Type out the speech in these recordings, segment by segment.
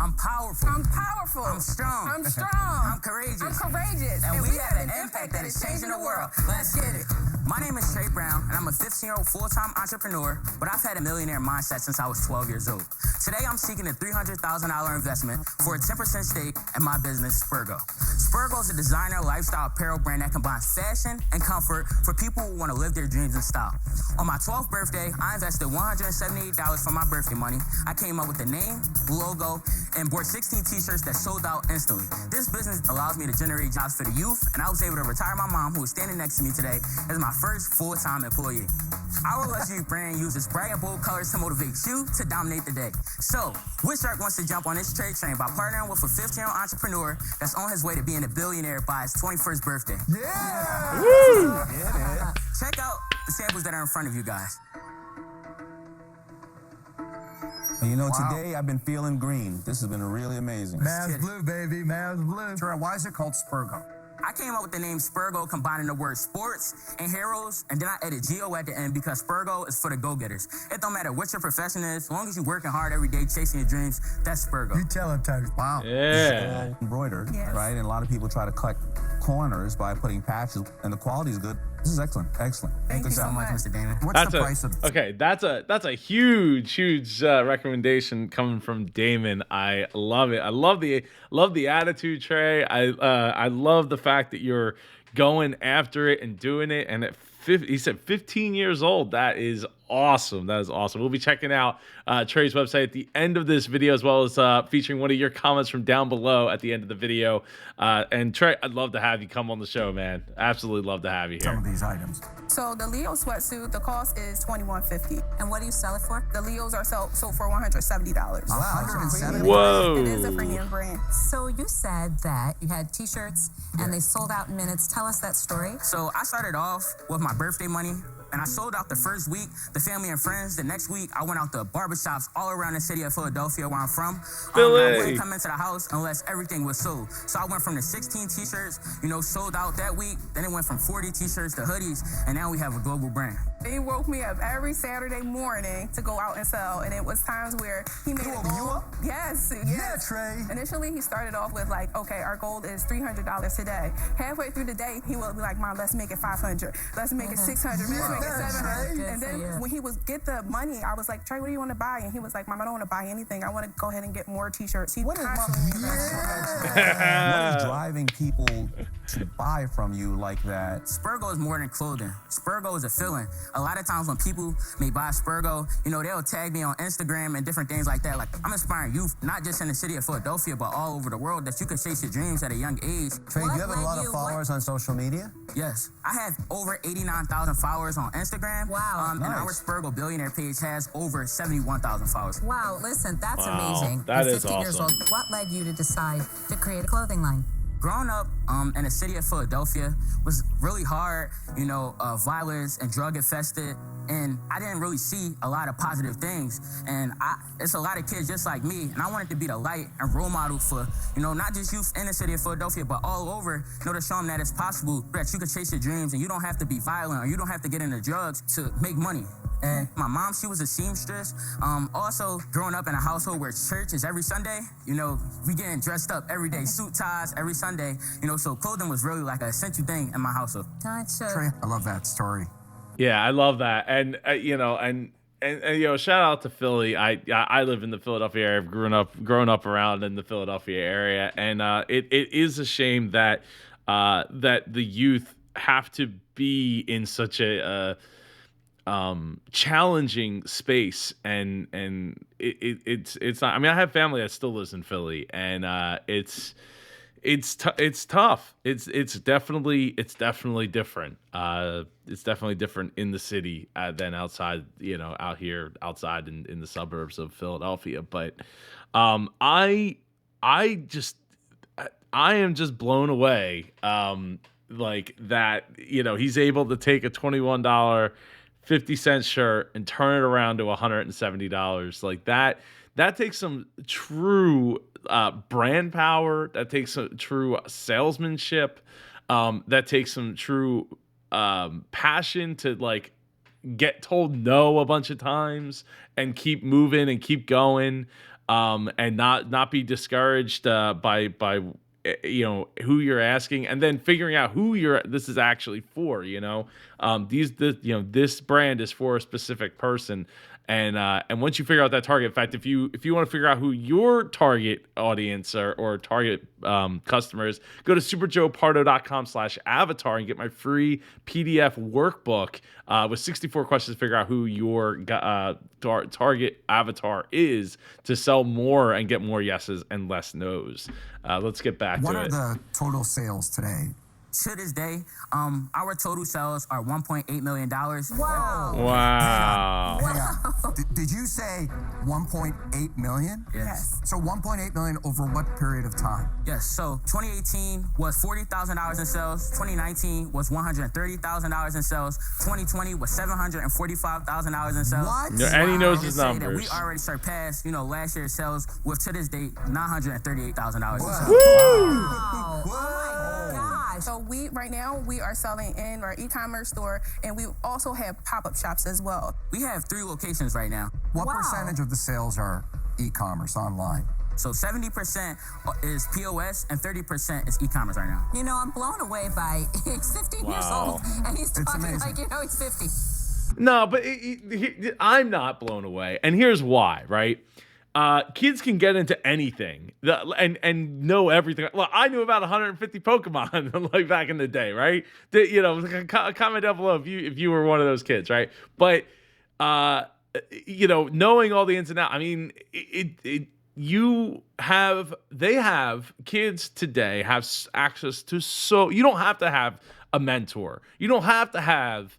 I'm powerful. I'm powerful. I'm strong. I'm strong. I'm courageous. I'm courageous. And we have an impact that is changing the world. Let's get it. My name is Trey Brown, and I'm a 15-year-old full-time entrepreneur, but I've had a millionaire mindset since I was 12 years old. Today, I'm seeking a $300,000 investment for a 10% stake in my business, SPERGO. SPERGO is a designer lifestyle apparel brand that combines fashion and comfort for people who want to live their dreams in style. On my 12th birthday, I invested $178 from my birthday money. I came up with the name, logo, and bought 16 t-shirts that sold out instantly. This business allows me to generate jobs for the youth, and I was able to retire my mom, who is standing next to me today, as my first full-time employee. Our luxury brand uses bright and bold colors to motivate you to dominate the day. So, which shark wants to jump on this trade train by partnering with a 15-year-old entrepreneur that's on his way to being a billionaire by his 21st birthday? Yeah! Woo! Yeah. Check out the samples that are in front of you guys. And you know, today I've been feeling green. This has been really amazing. Mavs blue, baby. Mavs blue. Trey, why is it called SPERGO? I came up with the name SPERGO, combining the word sports and heroes, and then I added G-O at the end because SPERGO is for the go-getters. It don't matter what your profession is, as long as you're working hard every day chasing your dreams, that's SPERGO. You tell him, Titus. Wow. Yeah. Embroidered, right? And a lot of people try to cut corners by putting patches, and the quality is good. This is excellent. Excellent. Thank you so much, Mr. Damon. What's the price of Okay, that's a huge recommendation coming from Damon. I love it. I love the attitude, Trey. I love the fact that you're going after it and doing it. And at he said 15 years old. That is awesome. That is awesome. We'll be checking out Trey's website at the end of this video, as well as featuring one of your comments from down below at the end of the video. And Trey, I'd love to have you come on the show, man. Absolutely love to have you here. some of these items? So the Leo sweatsuit, the cost is $21.50. And what do you sell it for? The Leos are sold for $170. $170. Whoa. It is a premium brand. So you said that you had t-shirts and they sold out in minutes. Tell us that story. So I started off with my birthday money, and I sold out the first week, the family and friends. The next week, I went out to barbershops all around the city of Philadelphia, where I'm from. Philly. I wouldn't come into the house unless everything was sold. So I went from the 16 t-shirts, sold out that week. Then it went from 40 t-shirts to hoodies, and now we have a global brand. He woke me up every Saturday morning to go out and sell, and it was times where he made a woke you goal. up? Yes. Yeah, Trey. Initially, he started off with like, okay, our goal is $300 today. Halfway through the day, he will be like, Mom, let's make it 500. Let's make it 600. Let's make it 700. And then when he would get the money, I was like, Trey, what do you want to buy? And he was like, Mom, I don't want to buy anything. I want to go ahead and get more t-shirts. He What is constantly what is driving people to buy from you like that? SPERGO is more than clothing. SPERGO is a feeling. A lot of times when people may buy SPERGO, they'll tag me on Instagram and different things like that. Like, I'm inspiring youth, not just in the city of Philadelphia, but all over the world, that you can chase your dreams at a young age. Trey, do you have a lot of followers on social media? Yes. I have over 89,000 followers on Instagram. Wow. And our SPERGO Billionaire page has over 71,000 followers. Wow, listen, that's Wow, amazing. that You're is 15 years awesome. old. What led you to decide to create a clothing line? Growing up in the city of Philadelphia was really hard, violence and drug infested, and I didn't really see a lot of positive things. And it's a lot of kids just like me, and I wanted to be the light and role model for, not just youth in the city of Philadelphia, but all over, to show them that it's possible, that you can chase your dreams and you don't have to be violent or you don't have to get into drugs to make money. And my mom, she was a seamstress. Also, growing up in a household where church is every Sunday, we getting dressed up every day, suit ties every Sunday, so clothing was really like an essential thing in my household. Trey, I love that story. Yeah, I love that, and shout out to Philly. I live in the Philadelphia area. I've grown up around in the Philadelphia area, and it is a shame that that the youth have to be in such a challenging space, and it's not. I mean, I have family that still lives in Philly, and it's tough. It's definitely different. It's definitely different in the city than outside. Out here outside in the suburbs of Philadelphia. But I am just blown away. Like that. He's able to take a $21 50-cent shirt and turn it around to $170. Like that takes some true brand power. That takes some true salesmanship. That takes some true passion to get told no a bunch of times and keep moving and keep going. and not be discouraged by who you're asking, and then figuring out who this is actually for. This brand is for a specific person. And once you figure out that target, in fact, if you want to figure out who your target audience or target customer is, go to superjoepardo.com/avatar and get my free PDF workbook with 64 questions to figure out who your target avatar is to sell more and get more yeses and less nos. Let's get back to it. What are the total sales today? To this day, our total sales are $1.8 million. Wow. Wow. Hang on. Did you say 1.8 million? Yes. So 1.8 million over what period of time? Yes. So 2018 was $40,000 in sales. 2019 was $130,000 in sales. 2020 was $745,000 in sales. What? Yeah, and he knows his Say that numbers. we already surpassed, last year's sales with, to this date, $938,000 in sales. Woo! Oh my gosh. So right now we are selling in our e-commerce store, and we also have pop-up shops as well. We have 3 locations right now. What Wow. percentage of the sales are e-commerce online? So 70% is POS and 30% is e-commerce right now. I'm blown away by he's 15 years Wow. old and he's talking amazing. like he's 50. No, but I'm not blown away, and here's why. Right. Kids can get into anything and know everything. Well, I knew about 150 Pokemon like back in the day, right? Comment down below if you were one of those kids, right? But knowing all the ins and outs. I mean, kids today have access to you don't have to have a mentor. You don't have to have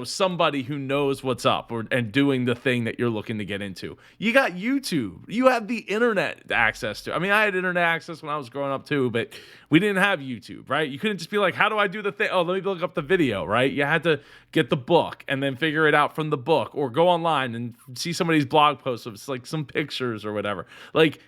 somebody who knows what's up and doing the thing that you're looking to get into. You got YouTube. You have the internet access to. I mean, I had internet access when I was growing up too, but we didn't have YouTube, right? You couldn't just be like, how do I do the thing? Oh, let me look up the video, right? You had to get the book and then figure it out from the book, or go online and see somebody's blog post of like some pictures or whatever. Like,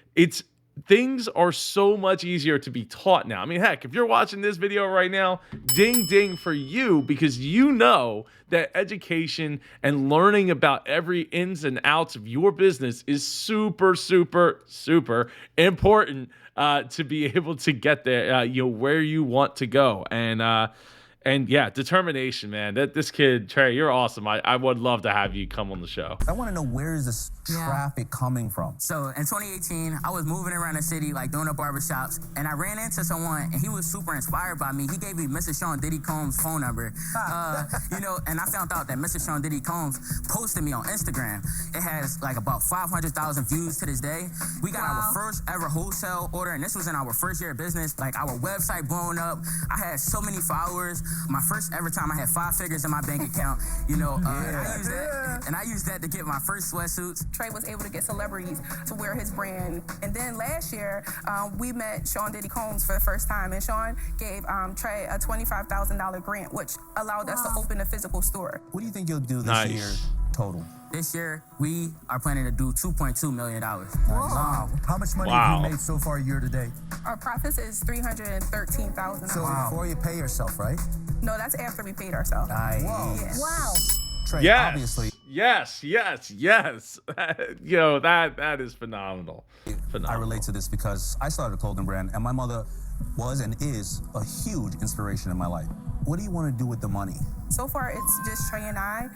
things are so much easier to be taught now. I mean, heck, if you're watching this video right now, ding, ding for you, because you know that education and learning about every ins and outs of your business is super, super, super important to be able to get there, where you want to go. And yeah, determination, man. This kid, Trey, you're awesome. I would love to have you come on the show. I want to know, where is this traffic coming from? So in 2018, I was moving around the city, like doing up barbershops, and I ran into someone, and he was super inspired by me. He gave me Mr. Sean Diddy Combs' phone number, and I found out that Mr. Sean Diddy Combs posted me on Instagram. It has like about 500,000 views to this day. We got our first ever wholesale order, and this was in our first year of business. Like, our website blown up. I had so many followers. My first ever time, I had 5 figures in my bank account. And I used that to get my first sweatsuits. Trey was able to get celebrities to wear his brand. And then last year, we met Sean Diddy Combs for the first time, and Sean gave Trey a $25,000 grant, which allowed us to open a physical store. What do you think you'll do this year total? This year, we are planning to do $2.2 million. Wow. How much money have you made so far year to date? Our profits is $313,000. So before you pay yourself, right? No, that's after we paid ourselves. Nice. Yeah. Wow. Trey, Yes. obviously. Yes. That is phenomenal. I relate to this because I started a clothing brand, and my mother was and is a huge inspiration in my life. What do you want to do with the money? So far, it's just Trey and I.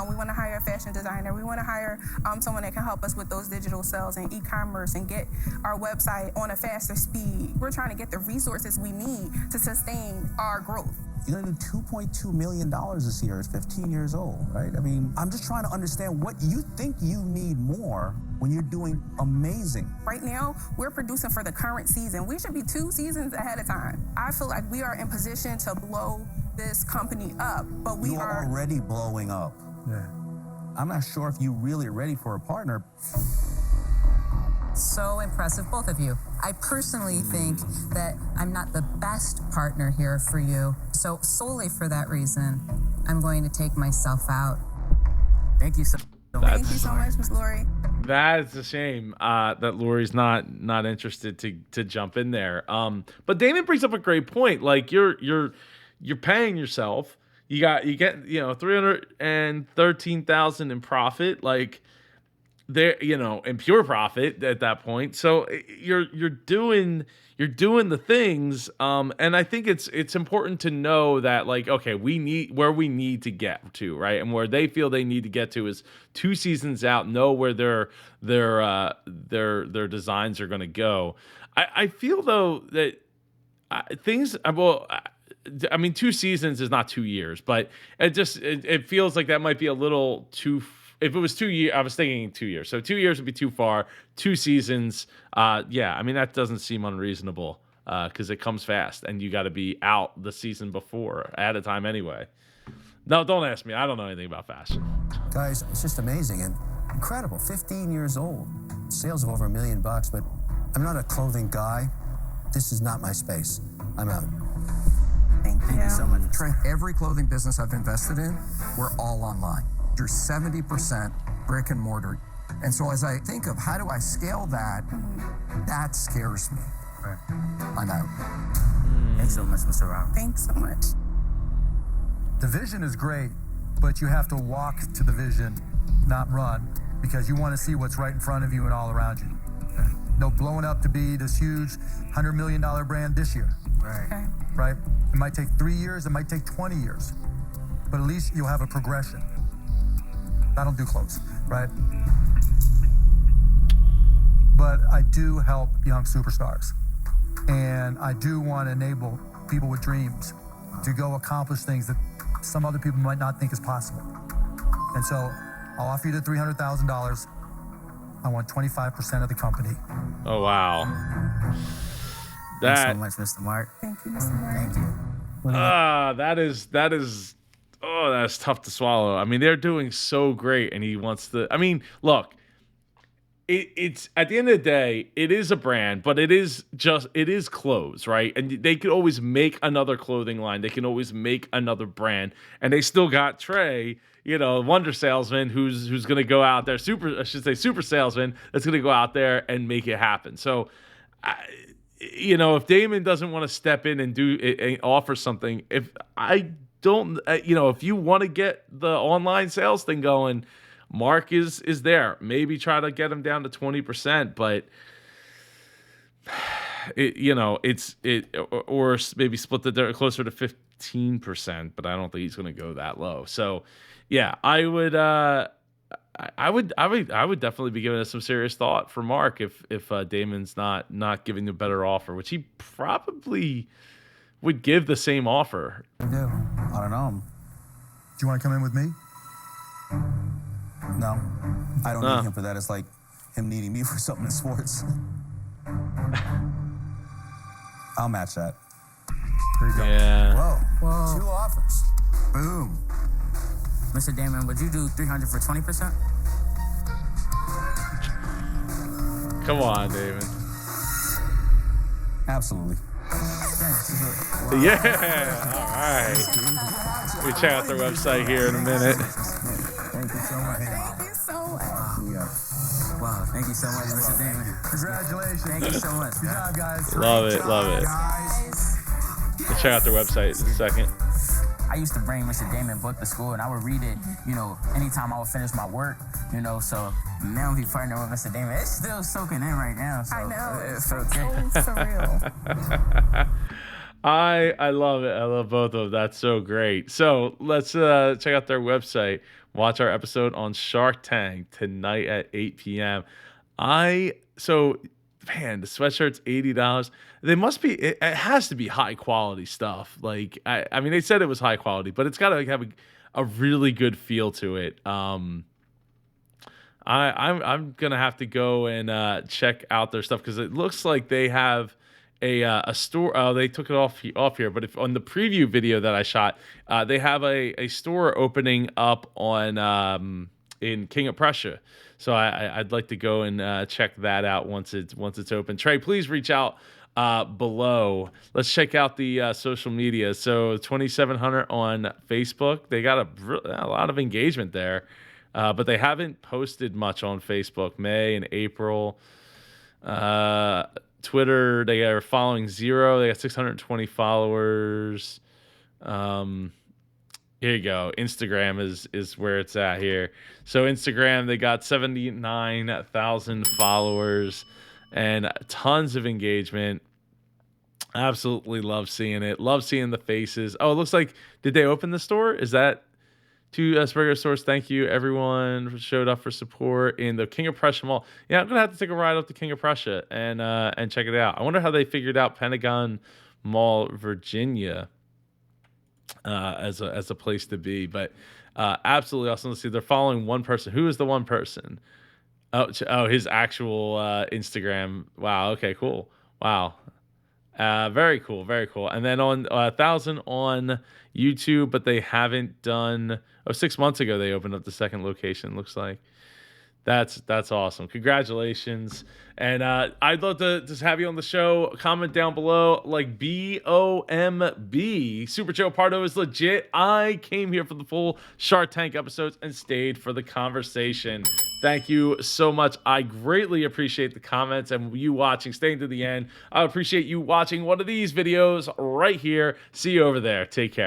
We want to hire a fashion designer. We want to hire someone that can help us with those digital sales and e-commerce and get our website on a faster speed. We're trying to get the resources we need to sustain our growth. You're going to do $2.2 million this year at 15 years old, right? I mean, I'm just trying to understand what you think you need more when you're doing amazing. Right now, we're producing for the current season. We should be 2 seasons ahead of time. I feel like we are in position to blow this company up, but we You are already blowing up. Yeah. I'm not sure if you're really ready for a partner. So impressive, both of you. I personally think that I'm not the best partner here for you. So solely for that reason, I'm going to take myself out. Thank you so much. Thank you so much, Ms. Lori. That's a shame that Lori's not interested to jump in there. But Damon brings up a great point. Like, you're paying yourself. You get $313,000 in profit. Like, they're, in pure profit at that point. So you're doing the things, and I think it's important to know that, like, okay, we need to get to, right, and where they feel they need to get to is 2 seasons out, know where their designs are going to go. I feel though that things, well, I mean, 2 seasons is not 2 years, but it feels like that might be a little too. If it was 2 years, I was thinking 2 years. So 2 years would be too far. 2 seasons, yeah. I mean, that doesn't seem unreasonable because it comes fast, and you got to be out the season before at a time anyway. No, don't ask me. I don't know anything about fashion. Guys, it's just amazing and incredible. 15 years old, sales of over $1 million, but I'm not a clothing guy. This is not my space. I'm out. Thank you so much. Trey, every clothing business I've invested in, we're all online. You're 70% brick and mortar. And so as I think of how do I scale that, that scares me. Right. I'm out. Thanks so much, Mr. Rob. Thanks so much. The vision is great, but you have to walk to the vision, not run, because you want to see what's right in front of you and all around you. No blowing up to be this huge $100 million brand this year. Right. Okay. Right? It might take 3 years, it might take 20 years, but at least you'll have a progression. I don't do clothes, right? But I do help young superstars. And I do want to enable people with dreams to go accomplish things that some other people might not think is possible. And so I'll offer you the $300,000. I want 25% of the company. Oh, wow. Thanks so much, Mr. Mark. Thank you, Mr. Mark. Thank you. That is, oh, that's tough to swallow. I mean, they're doing so great, and he wants to. I mean, look, it's at the end of the day, it is a brand, but it is clothes, right? And they could always make another clothing line. They can always make another brand, and they still got Trey, wonder salesman who's going to go out there, super salesman that's going to go out there and make it happen. So, if Damon doesn't want to step in and offer something, if you want to get the online sales thing going, Mark is there. Maybe try to get him down to 20%, but or maybe split the closer to 15%. But I don't think he's going to go that low. So, yeah, I would definitely be giving it some serious thought for Mark if Damon's not giving a better offer, which he probably would give the same offer. I do. I don't know. Do you want to come in with me? No, I don't need him for that. It's like him needing me for something in sports. I'll match that. There you go. Yeah. Whoa. 2 offers. Boom. Mr. Damon, would you do 300 for 20%? Come on, Damon. Absolutely. Yeah. All right. We check out their website here in a minute. Thank you so much. Thank you so much. Wow, thank you so much, Mr. Damon. Congratulations. Thank you so much. Good job, guys. Love it. We'll check out their website in a second. I used to bring Mr. Damon book to school, and I would read it, anytime I would finish my work, so now we partner with Mr. Damon. It's still soaking in right now. So I know. It's so okay. surreal. I love it. I love both of them. That's so great. So let's check out their website. Watch our episode on Shark Tank tonight at 8 p.m. The sweatshirt's $80. They must be. It has to be high quality stuff. Like I mean, they said it was high quality, but it's got to have a really good feel to it. I'm gonna have to go and check out their stuff because it looks like they have a store. Oh, they took it off here. But if on the preview video that I shot, they have a store opening up on in King of Prussia. So I'd like to go and check that out once it's open. Trey, please reach out below. Let's check out the social media. So 2700 on Facebook. They got a lot of engagement there, but they haven't posted much on Facebook. May and April. Twitter, they are following 0. They got 620 followers. Here you go. Instagram is where it's at here. So Instagram, they got 79,000 followers and tons of engagement. Absolutely love seeing it. Love seeing the faces. Oh, it looks like, did they open the store? Is that to SPERGO stores? Thank you, everyone who showed up for support in the King of Prussia Mall. Yeah, I'm gonna have to take a ride up to King of Prussia and check it out. I wonder how they figured out Pentagon Mall, Virginia, as a place to be. But absolutely awesome. Let's see. They're following one person. Who is the one person? Oh, his actual Instagram. Wow. Okay. Cool. Wow. Very cool, very cool. And then on 1,000 on YouTube, but they haven't done. Oh, 6 months ago they opened up the second location. Looks like that's awesome. Congratulations, and I'd love to just have you on the show. Comment down below, like BOMB. Super Joe Pardo is legit. I came here for the full Shark Tank episodes and stayed for the conversation. Thank you so much. I greatly appreciate the comments and you watching, staying to the end. I appreciate you watching one of these videos right here. See you over there. Take care.